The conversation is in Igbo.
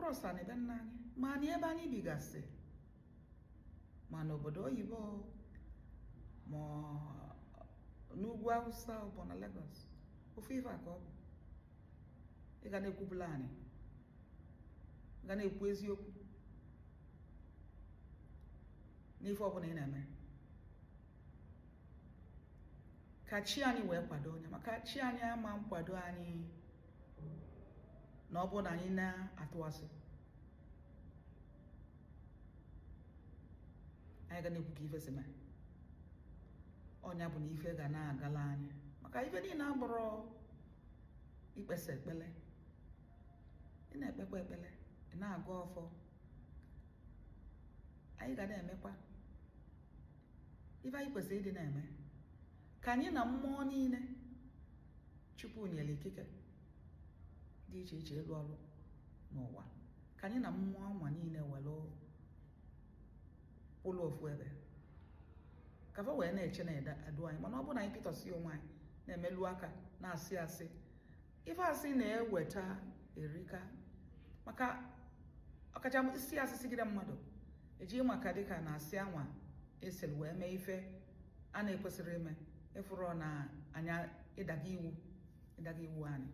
ọbụrụsa na ebe nna anyị ma na ebe anyị bigasị ma n'obodo oyibo ma n'ugwu Awụsa bụ na Lagos ofu ife ka ọ bụ ị ga na-ekwupụla anyị ga na-ekwu eziokwu n'ife ọbụla ị na-eme ka chi anyị wee kwado onye maka chi anyị ama nkwado anyị na ọ bụ na anyị na-atụasị anyị ga na-ekwu ka ife si mee ọnya bụ na ife ga na-agala anyị maka ife niile abụrụ ikpesa ekpele ị na-ekpekwa ekpele ị na-agụ ọfọ anyị ga na-emekwa ife anyị kwesịrị ịdị na-eme ka anyị na mmụọ niile Chukwu nyere ikike dị iche iche ịlụ ọrụ n'ụwa ka anyị na mmụọ nwa niile were ụlọ ofu ebe ka fa wee na-eche na edu anyị mana ọ bụ na anyị pịtọsị onwe anyị na-emelu aka na-asị asị ife asị na-eweta erika maka ọkacha isi asị sigide mmadụ ejighị maka dịka na asị anwa esiri wee mee ife a na-ekwesịrị ime ịfụrụ na anya ịdaga iwu anyị